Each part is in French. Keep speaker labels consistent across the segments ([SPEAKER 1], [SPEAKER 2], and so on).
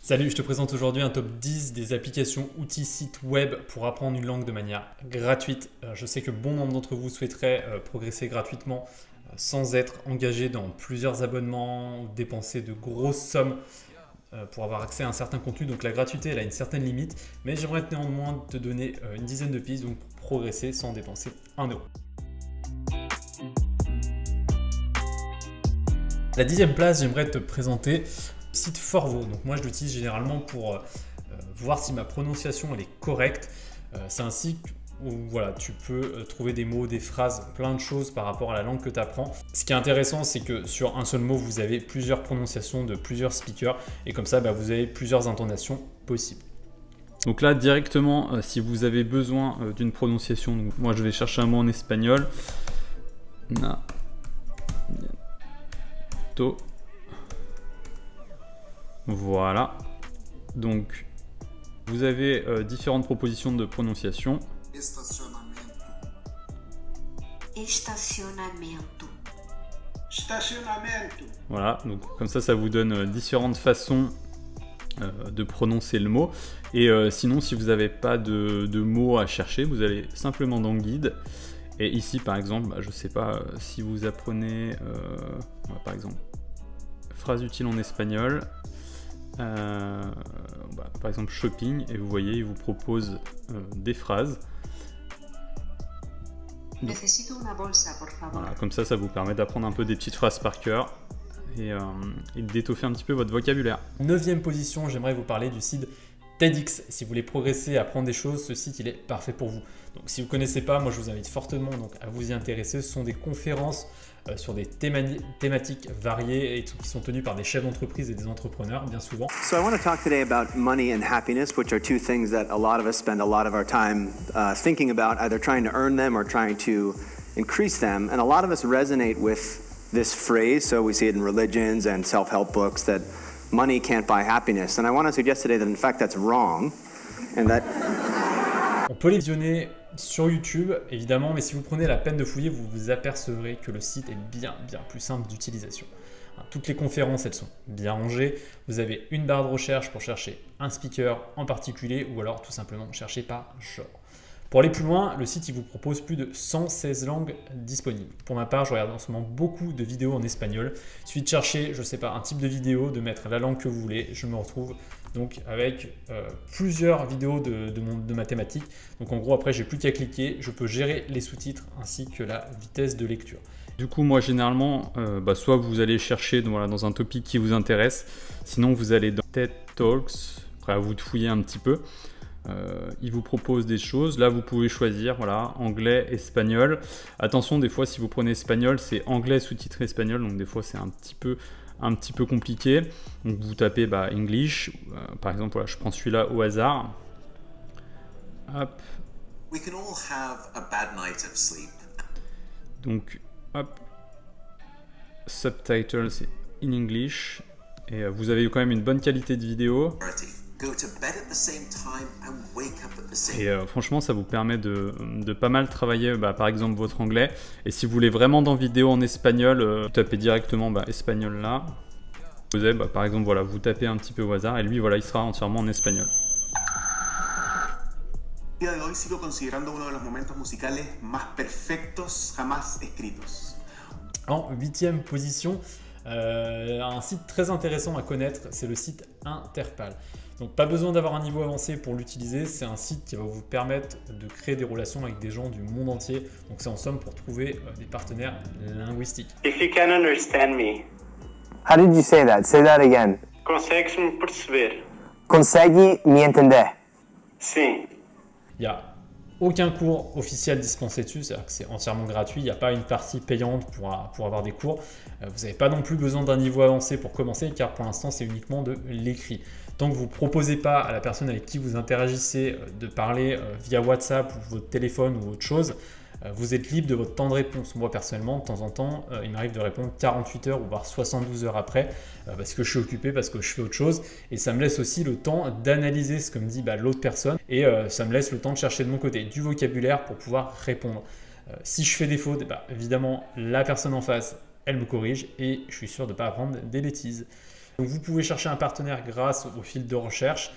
[SPEAKER 1] Salut, je te présente aujourd'hui un top 10 des applications outils sites web pour apprendre une langue de manière gratuite. Je sais que bon nombre d'entre vous souhaiteraient progresser gratuitement sans être engagé dans plusieurs abonnements ou dépenser de grosses sommes pour avoir accès à un certain contenu. Donc la gratuité, elle a une certaine limite, mais j'aimerais néanmoins te donner une dizaine de pistes donc, pour progresser sans dépenser 1 euro. La 10e place, j'aimerais te présenter le site Forvo. Donc moi je l'utilise généralement pour voir si ma prononciation elle est correcte. C'est un site où voilà, tu peux trouver des mots, des phrases, plein de choses par rapport à la langue que tu apprends. Ce qui est intéressant, c'est que sur un seul mot, vous avez plusieurs prononciations de plusieurs speakers et comme ça, vous avez plusieurs intonations possibles. Donc là, directement, si vous avez besoin d'une prononciation, donc moi je vais chercher un mot en espagnol. Voilà. Donc, vous avez différentes propositions de prononciation.
[SPEAKER 2] Estacionamento.
[SPEAKER 3] Estacionamento.
[SPEAKER 1] Voilà, donc comme ça vous donne différentes façons de prononcer le mot. Et sinon, si vous n'avez pas de mots à chercher, vous allez simplement dans guide. Et ici, par exemple, je ne sais pas si vous apprenez, par exemple, phrase utile en espagnol. Par exemple shopping, et vous voyez, il vous propose des phrases. Donc, voilà, comme ça vous permet d'apprendre un peu des petites phrases par cœur et d'étoffer un petit peu votre vocabulaire. 9e position, j'aimerais vous parler du site TEDx. Si vous voulez progresser et apprendre des choses, ce site il est parfait pour vous. Donc si vous ne connaissez pas, moi je vous invite fortement à vous y intéresser. Ce sont des conférences sur des thématiques variées et qui sont tenues par des chefs d'entreprise et des entrepreneurs bien souvent.
[SPEAKER 4] So I want to talk today about money and happiness, which are two things that a lot of us spend a lot of our time thinking about, either trying to earn them or trying to increase them. And a lot of us resonate with this phrase, so we see it in religions and self-help books, that money can't buy happiness. And I want to suggest today that in fact that's wrong, and that...
[SPEAKER 1] On peut les visionner sur YouTube, évidemment, mais si vous prenez la peine de fouiller, vous vous apercevrez que le site est bien plus simple d'utilisation. Toutes les conférences, elles sont bien rangées. Vous avez une barre de recherche pour chercher un speaker en particulier ou alors tout simplement chercher par genre. Pour aller plus loin, le site il vous propose plus de 116 langues disponibles. Pour ma part, je regarde en ce moment beaucoup de vidéos en espagnol. Il suffit de chercher, je ne sais pas, un type de vidéo, de mettre la langue que vous voulez. Je me retrouve donc avec plusieurs vidéos de mathématiques. Donc en gros, après, j'ai plus qu'à cliquer. Je peux gérer les sous-titres ainsi que la vitesse de lecture. Du coup, moi, généralement, soit vous allez chercher dans un topic qui vous intéresse. Sinon, vous allez dans TED Talks. Après, à vous de fouiller un petit peu. Il vous propose des choses. Là, vous pouvez choisir anglais, espagnol. Attention, des fois, si vous prenez espagnol, c'est anglais sous-titré espagnol. Donc, des fois, c'est un petit peu compliqué. Donc, vous tapez English. Par exemple, je prends celui-là au hasard. Hop.
[SPEAKER 3] We can all have a bad night of sleep.
[SPEAKER 1] Donc, hop. Subtitle, c'est in English. Et vous avez quand même une bonne qualité de vidéo. Et franchement, ça vous permet de pas mal travailler, par exemple, votre anglais. Et si vous voulez vraiment dans vidéo en espagnol, vous tapez directement espagnol là. Vous avez, par exemple, vous tapez un petit peu au hasard et lui, il sera entièrement en espagnol. En 8e position, un site très intéressant à connaître, c'est le site Interpal. Donc pas besoin d'avoir un niveau avancé pour l'utiliser, c'est un site qui va vous permettre de créer des relations avec des gens du monde entier. Donc c'est en somme pour trouver des partenaires linguistiques.
[SPEAKER 5] If you can understand me.
[SPEAKER 6] How did you say that? Say that again.
[SPEAKER 5] Consegues-me perceber?
[SPEAKER 6] Consegue me entender?
[SPEAKER 5] Sim.
[SPEAKER 1] Il n'y a aucun cours officiel dispensé dessus, c'est-à-dire que c'est entièrement gratuit, il n'y a pas une partie payante pour avoir des cours. Vous n'avez pas non plus besoin d'un niveau avancé pour commencer, car pour l'instant c'est uniquement de l'écrit. Tant que vous ne proposez pas à la personne avec qui vous interagissez de parler via WhatsApp ou votre téléphone ou autre chose, vous êtes libre de votre temps de réponse. Moi personnellement, de temps en temps, il m'arrive de répondre 48 heures ou voire 72 heures après parce que je suis occupé, parce que je fais autre chose. Et ça me laisse aussi le temps d'analyser ce que me dit l'autre personne et ça me laisse le temps de chercher de mon côté du vocabulaire pour pouvoir répondre. Si je fais des fautes, évidemment, la personne en face, elle me corrige et je suis sûr de ne pas apprendre des bêtises. Donc vous pouvez chercher un partenaire grâce au fil de recherche.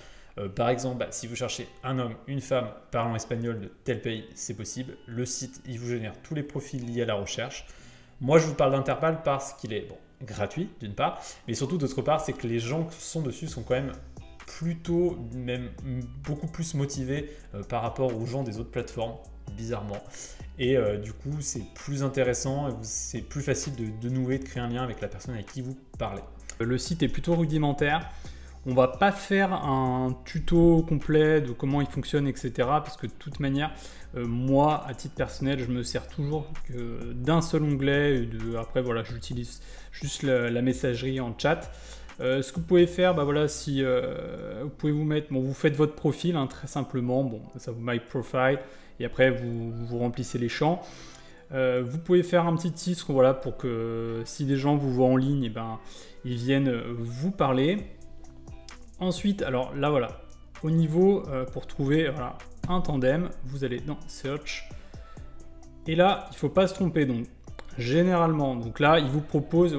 [SPEAKER 1] Par exemple, si vous cherchez un homme, une femme parlant espagnol de tel pays, c'est possible. Le site, il vous génère tous les profils liés à la recherche. Moi, je vous parle d'Interpal parce qu'il est gratuit, d'une part, mais surtout, d'autre part, c'est que les gens qui sont dessus sont quand même plutôt, même beaucoup plus motivés par rapport aux gens des autres plateformes, bizarrement. Et du coup, c'est plus intéressant, c'est plus facile de nouer, de créer un lien avec la personne avec qui vous parlez. Le site est plutôt rudimentaire. On va pas faire un tuto complet de comment il fonctionne, etc. Parce que de toute manière, moi, à titre personnel, je me sers toujours d'un seul onglet. Après, voilà, j'utilise juste la messagerie en chat. Ce que vous pouvez faire, si vous pouvez vous mettre, vous faites votre profil très simplement. Ça vous my profile et après vous remplissez les champs. Vous pouvez faire un petit titre, voilà, pour que si des gens vous voient en ligne, ils viennent vous parler. Ensuite, alors là voilà, au niveau pour trouver un tandem, vous allez dans Search et là il ne faut pas se tromper. Donc généralement, là il vous propose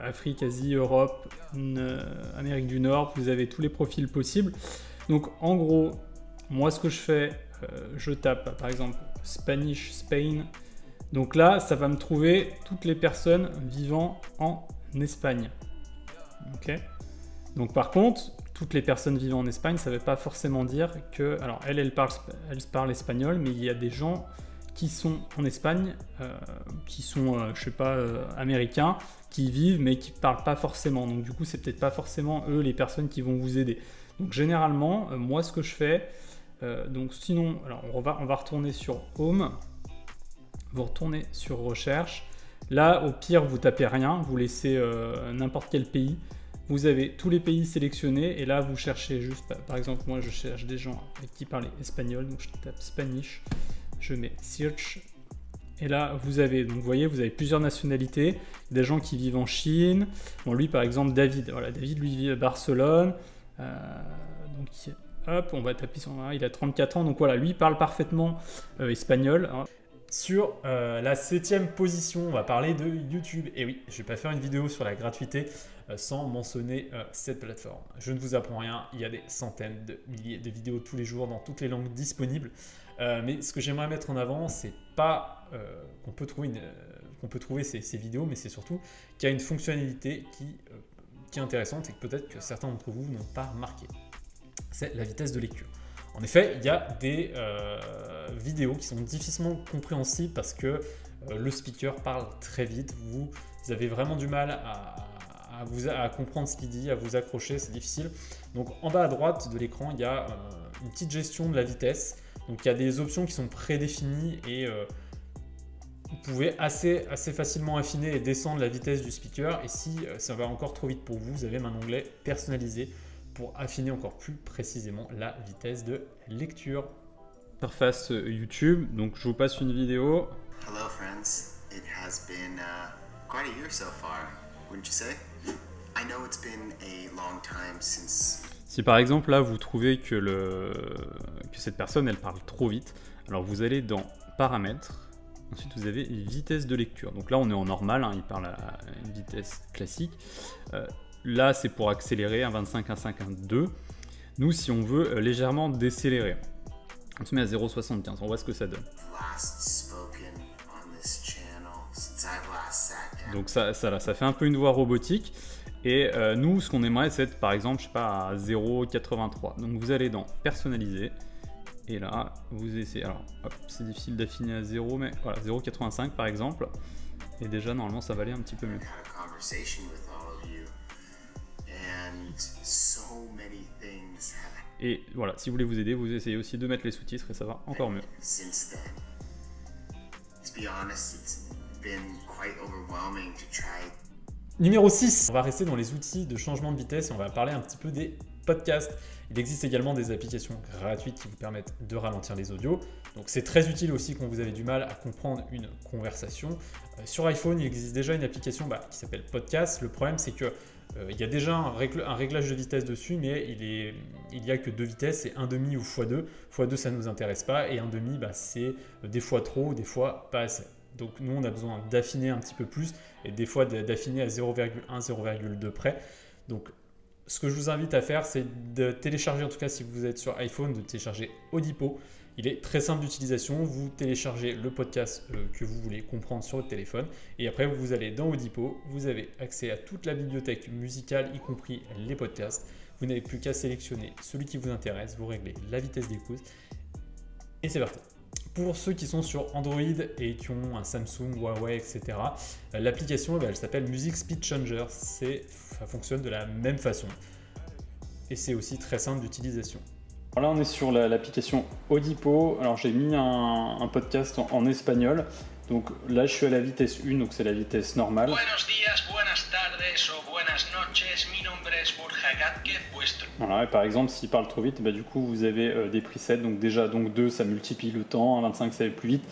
[SPEAKER 1] Afrique, Asie, Europe, Amérique du Nord, vous avez tous les profils possibles. Donc en gros, moi ce que je fais, je tape par exemple Spanish, Spain. Donc là ça va me trouver toutes les personnes vivant en Espagne. Ok. Donc par contre, toutes les personnes vivant en Espagne, ça ne veut pas forcément dire que... Alors elle parle espagnol, mais il y a des gens qui sont en Espagne, qui sont, américains, qui vivent, mais qui ne parlent pas forcément. Donc du coup, c'est peut-être pas forcément eux les personnes qui vont vous aider. Donc généralement, moi ce que je fais, sinon, alors on va retourner sur Home, vous retournez sur Recherche. Là, au pire, vous tapez rien, vous laissez n'importe quel pays. Vous avez tous les pays sélectionnés et là vous cherchez juste, par exemple moi je cherche des gens avec qui parler espagnol, donc je tape Spanish, je mets Search et là vous avez, donc vous voyez, vous avez plusieurs nationalités, des gens qui vivent en Chine, lui par exemple David, voilà, David lui vit à Barcelone, donc hop, on va taper son, il a 34 ans, donc voilà, lui il parle parfaitement espagnol. Sur la 7e position, on va parler de YouTube. Et oui, je ne vais pas faire une vidéo sur la gratuité sans mentionner cette plateforme. Je ne vous apprends rien, il y a des centaines de milliers de vidéos tous les jours dans toutes les langues disponibles. Mais ce que j'aimerais mettre en avant, c'est pas qu'on peut trouver ces vidéos, mais c'est surtout qu'il y a une fonctionnalité qui est intéressante et que peut-être que certains d'entre vous n'ont pas remarqué. C'est la vitesse de lecture. En effet, il y a des vidéos qui sont difficilement compréhensibles parce que le speaker parle très vite. Vous avez vraiment du mal à comprendre ce qu'il dit, à vous accrocher, c'est difficile. Donc en bas à droite de l'écran, il y a une petite gestion de la vitesse. Donc il y a des options qui sont prédéfinies et vous pouvez assez facilement affiner et descendre la vitesse du speaker. Et si ça va encore trop vite pour vous, vous avez un onglet personnalisé pour affiner encore plus précisément la vitesse de lecture. Interface YouTube, donc je vous passe une vidéo.
[SPEAKER 2] Hello friends, it has been quite a year so far, wouldn't you say? I know it's been a long time since...
[SPEAKER 1] Si par exemple là vous trouvez que cette personne elle parle trop vite, alors vous allez dans Paramètres, ensuite vous avez vitesse de lecture. Donc là on est en normal, il parle à une vitesse classique. Là, c'est pour accélérer, 1.25, 1.5, 1.2. Nous, si on veut légèrement décélérer, on se met à 0.75. On voit ce que ça donne. Donc ça fait un peu une voix robotique. Et nous, ce qu'on aimerait, c'est être, par exemple, je sais pas, à 0.83. Donc vous allez dans Personnaliser. Et là, vous essayez. Alors, hop, c'est difficile d'affiner à 0, mais voilà, 0.85 par exemple. Et déjà, normalement, ça va aller un petit peu mieux. Et voilà, si vous voulez vous aider, vous essayez aussi de mettre les sous-titres et ça va encore mieux. Numéro 6, on va rester dans les outils de changement de vitesse et on va parler un petit peu des podcasts. Il existe également des applications gratuites qui vous permettent de ralentir les audios. Donc c'est très utile aussi quand vous avez du mal à comprendre une conversation. Sur iPhone, il existe déjà une application qui s'appelle Podcast. Le problème, c'est que il y a déjà un réglage de vitesse dessus, mais il n'y a que 2 vitesses, c'est 1,5 ou x2. x2, ça ne nous intéresse pas, et 1,5, c'est des fois trop, des fois pas assez. Donc nous, on a besoin d'affiner un petit peu plus, et des fois d'affiner à 0,1, 0,2 près. Donc, ce que je vous invite à faire, c'est de télécharger, en tout cas si vous êtes sur iPhone, de télécharger Audipo. Il est très simple d'utilisation. Vous téléchargez le podcast que vous voulez comprendre sur votre téléphone. Et après, vous allez dans Audipo. Vous avez accès à toute la bibliothèque musicale, y compris les podcasts. Vous n'avez plus qu'à sélectionner celui qui vous intéresse. Vous réglez la vitesse d'écoute. Et c'est parti. Pour ceux qui sont sur Android et qui ont un Samsung, Huawei, etc., l'application elle s'appelle Music Speed Changer. Ça fonctionne de la même façon. Et c'est aussi très simple d'utilisation.
[SPEAKER 7] Alors là, on est sur l'application Audipo. Alors, j'ai mis un podcast en espagnol. Donc là, je suis à la vitesse 1, donc c'est la vitesse normale.
[SPEAKER 8] Buenos días, buenas tardes o buenas noches. Mi nombre es Borja Gázquez, vuestro.
[SPEAKER 7] Voilà, et par exemple, s'il parle trop vite, du coup, vous avez des presets. Donc déjà, 2, ça multiplie le temps. 25, ça va plus vite.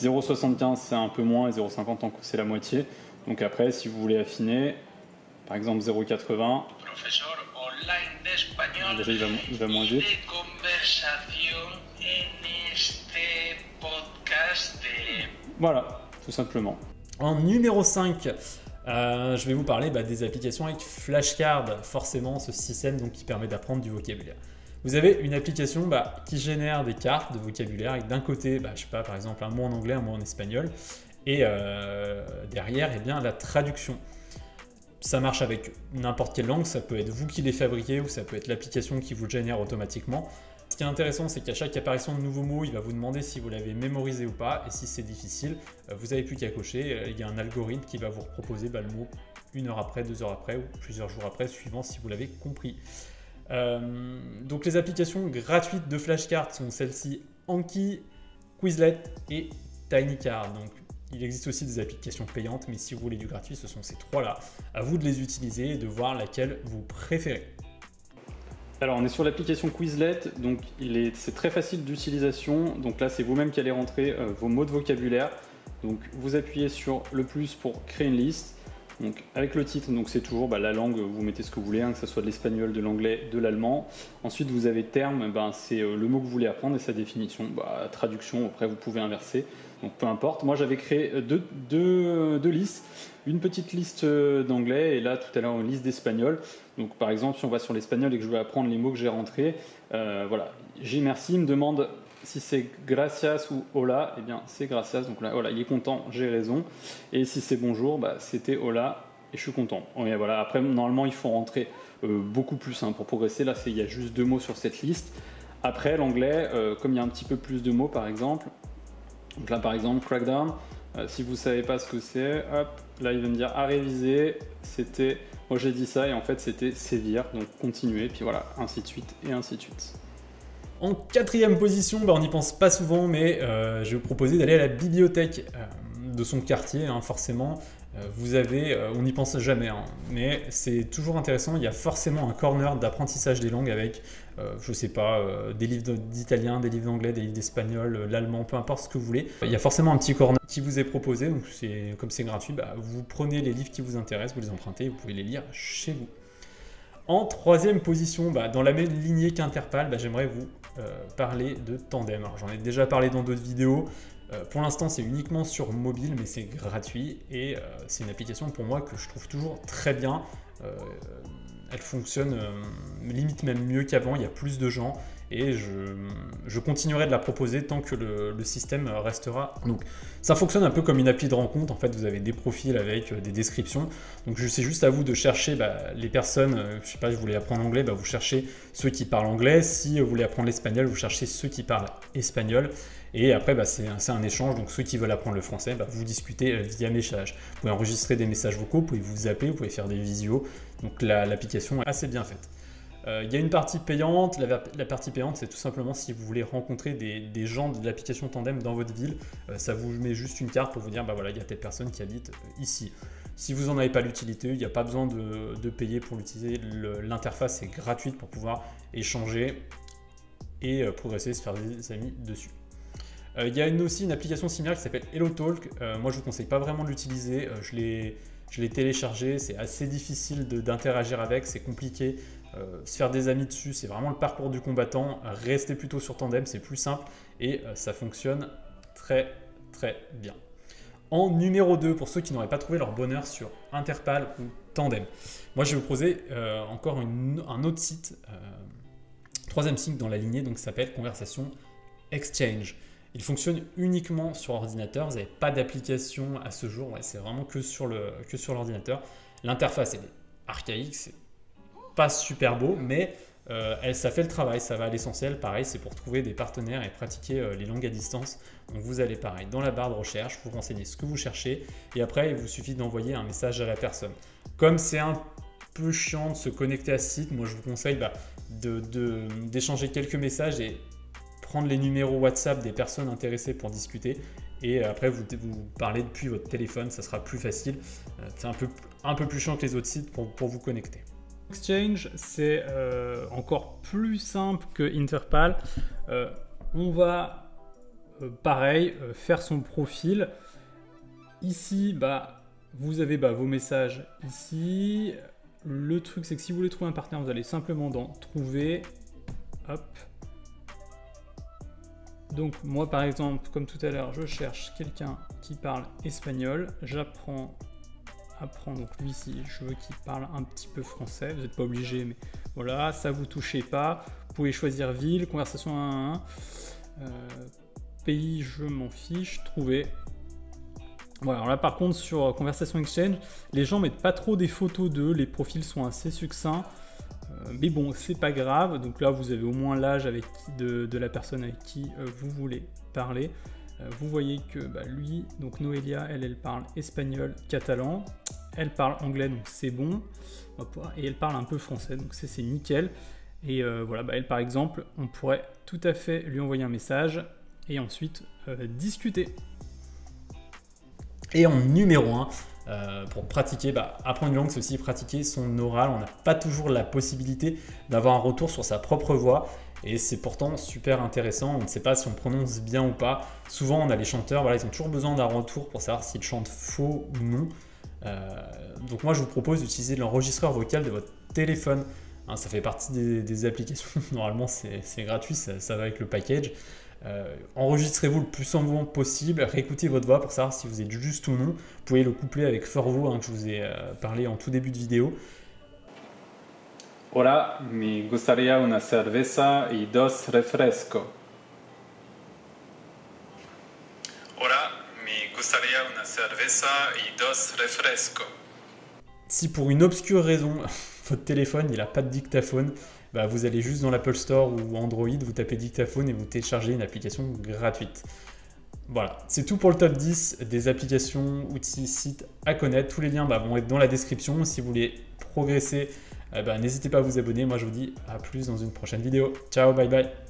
[SPEAKER 7] 0,75, c'est un peu moins. Et 0,50, c'est la moitié. Donc après, si vous voulez affiner, par exemple 0,80.
[SPEAKER 8] Profesor online de español
[SPEAKER 7] Déjà, il va moins
[SPEAKER 8] y
[SPEAKER 7] vite.
[SPEAKER 8] de conversación en este podcast de...
[SPEAKER 7] Voilà, tout simplement.
[SPEAKER 1] En numéro 5, je vais vous parler des applications avec flashcard, forcément ce système donc, qui permet d'apprendre du vocabulaire. Vous avez une application qui génère des cartes de vocabulaire avec d'un côté, je sais pas, par exemple un mot en anglais, un mot en espagnol, et derrière, la traduction. Ça marche avec n'importe quelle langue, ça peut être vous qui les fabriquez ou ça peut être l'application qui vous le génère automatiquement. Ce qui est intéressant, c'est qu'à chaque apparition de nouveaux mots, il va vous demander si vous l'avez mémorisé ou pas. Et si c'est difficile, vous n'avez plus qu'à cocher. Il y a un algorithme qui va vous proposer le mot 1 heure après, 2 heures après ou plusieurs jours après, suivant si vous l'avez compris. Donc les applications gratuites de flashcards sont celles-ci Anki, Quizlet et TinyCard. Donc il existe aussi des applications payantes, mais si vous voulez du gratuit, ce sont ces trois-là. À vous de les utiliser et de voir laquelle vous préférez.
[SPEAKER 7] Alors on est sur l'application Quizlet, donc c'est très facile d'utilisation. Donc là c'est vous-même qui allez rentrer vos mots de vocabulaire. Donc vous appuyez sur le plus pour créer une liste. Donc avec le titre, donc c'est toujours la langue, vous mettez ce que vous voulez, que ce soit de l'espagnol, de l'anglais, de l'allemand. Ensuite vous avez terme, c'est le mot que vous voulez apprendre et sa définition. Traduction, après vous pouvez inverser. Donc peu importe. Moi j'avais créé deux listes. Une petite liste d'anglais et là tout à l'heure une liste d'espagnol. Donc par exemple si on va sur l'espagnol et que je veux apprendre les mots que j'ai rentrés, j'ai merci, il me demande si c'est gracias ou hola, c'est gracias, donc là voilà, il est content, j'ai raison. Et si c'est bonjour, c'était hola et je suis content. Et voilà, après normalement il faut rentrer beaucoup plus pour progresser, là il y a juste 2 mots sur cette liste. Après l'anglais, comme il y a un petit peu plus de mots par exemple, donc là par exemple crackdown, si vous ne savez pas ce que c'est, hop, là il va me dire à réviser, moi j'ai dit ça et en fait c'était sévir, donc continuez, puis voilà, ainsi de suite et ainsi de suite.
[SPEAKER 1] En 4e position, on n'y pense pas souvent, mais je vais vous proposer d'aller à la bibliothèque de son quartier, forcément. On n'y pense jamais, mais c'est toujours intéressant. Il y a forcément un corner d'apprentissage des langues avec, des livres d'italien, des livres d'anglais, des livres d'espagnol, l'allemand, peu importe ce que vous voulez. Il y a forcément un petit corner qui vous est proposé, donc comme c'est gratuit, vous prenez les livres qui vous intéressent, vous les empruntez, vous pouvez les lire chez vous. En 3e position, dans la même lignée qu'Interpal, j'aimerais vous parler de Tandem. Alors, j'en ai déjà parlé dans d'autres vidéos. Pour l'instant, c'est uniquement sur mobile, mais c'est gratuit et c'est une application pour moi que je trouve toujours très bien. Elle fonctionne limite même mieux qu'avant, il y a plus de gens et je continuerai de la proposer tant que le système restera. Donc ça fonctionne un peu comme une appli de rencontre, en fait vous avez des profils avec des descriptions, donc c'est juste à vous de chercher les personnes, je sais pas, vous voulez apprendre l'anglais, vous cherchez ceux qui parlent anglais, si vous voulez apprendre l'espagnol, vous cherchez ceux qui parlent espagnol. Et après, c'est un échange, donc ceux qui veulent apprendre le français, vous discutez via message. Vous pouvez enregistrer des messages vocaux, vous pouvez vous appeler, vous pouvez faire des visios. Donc l'application est assez bien faite. Il y a une partie payante. La partie payante, c'est tout simplement si vous voulez rencontrer des gens de l'application Tandem dans votre ville. Ça vous met juste une carte pour vous dire, il y a telle personne qui habite ici. Si vous n'en avez pas l'utilité, il n'y a pas besoin de payer pour l'utiliser. L'interface est gratuite pour pouvoir échanger et progresser, se faire des amis dessus. Il y a aussi une application similaire qui s'appelle HelloTalk. Moi, je ne vous conseille pas vraiment de l'utiliser. Je l'ai téléchargé. C'est assez difficile d'interagir avec. C'est compliqué. Se faire des amis dessus, c'est vraiment le parcours du combattant. Restez plutôt sur Tandem, c'est plus simple et ça fonctionne très très bien. En numéro 2, pour ceux qui n'auraient pas trouvé leur bonheur sur Interpal ou Tandem, moi je vais vous proposer encore un autre site, troisième site dans la lignée, donc ça s'appelle Conversation Exchange. Il fonctionne uniquement sur ordinateur, vous n'avez pas d'application à ce jour, ouais, c'est vraiment que sur l'ordinateur. L'interface est archaïque, c'est pas super beau, mais ça fait le travail, ça va à l'essentiel. Pareil, c'est pour trouver des partenaires et pratiquer les langues à distance. Donc vous allez pareil, dans la barre de recherche, vous renseignez ce que vous cherchez et après il vous suffit d'envoyer un message à la personne. Comme c'est un peu chiant de se connecter à ce site, moi je vous conseille d'échanger quelques messages et prendre les numéros WhatsApp des personnes intéressées pour discuter. Et après, vous parlez depuis votre téléphone, ça sera plus facile. C'est un peu plus chiant que les autres sites pour vous connecter.
[SPEAKER 7] Exchange, c'est encore plus simple que Interpal. On va, pareil, faire son profil. Ici, vous avez vos messages ici. Le truc, c'est que si vous voulez trouver un partenaire, vous allez simplement dans Trouver. Hop. Donc moi par exemple, comme tout à l'heure, je cherche quelqu'un qui parle espagnol, j'apprends, donc lui ici, je veux qu'il parle un petit peu français, vous n'êtes pas obligé, mais voilà, ça vous touchez pas, vous pouvez choisir ville, conversation 1 à 1, pays, je m'en fiche, trouver. Voilà, alors là par contre sur Conversation Exchange, les gens mettent pas trop des photos d'eux, les profils sont assez succincts. Mais bon, c'est pas grave, donc là vous avez au moins l'âge de la personne avec qui vous voulez parler. Vous voyez que lui, donc Noélia, elle parle espagnol, catalan, elle parle anglais, donc c'est bon, et elle parle un peu français, donc c'est nickel. Et voilà, elle par exemple, on pourrait tout à fait lui envoyer un message et ensuite discuter.
[SPEAKER 1] Et en numéro 1, pour pratiquer, apprendre une langue, c'est aussi pratiquer son oral. On n'a pas toujours la possibilité d'avoir un retour sur sa propre voix et c'est pourtant super intéressant. On ne sait pas si on prononce bien ou pas. Souvent, on a les chanteurs, ils ont toujours besoin d'un retour pour savoir s'ils chantent faux ou non. Donc moi, je vous propose d'utiliser l'enregistreur vocal de votre téléphone. Ça fait partie des applications. Normalement, c'est gratuit, ça va avec le package. Enregistrez-vous le plus souvent possible, réécoutez votre voix pour savoir si vous êtes juste ou non. Vous pouvez le coupler avec Forvo que je vous ai parlé en tout début de vidéo.
[SPEAKER 7] Hola, me gustaría una cerveza y dos refresco.
[SPEAKER 9] Hola, me gustaría una cerveza y dos refresco.
[SPEAKER 1] Si pour une obscure raison, votre téléphone il n'a pas de dictaphone, vous allez juste dans l'Apple Store ou Android, vous tapez dictaphone et vous téléchargez une application gratuite. Voilà, c'est tout pour le top 10 des applications, outils, sites à connaître. Tous les liens vont être dans la description. Si vous voulez progresser, n'hésitez pas à vous abonner. Moi, je vous dis à plus dans une prochaine vidéo. Ciao, bye bye.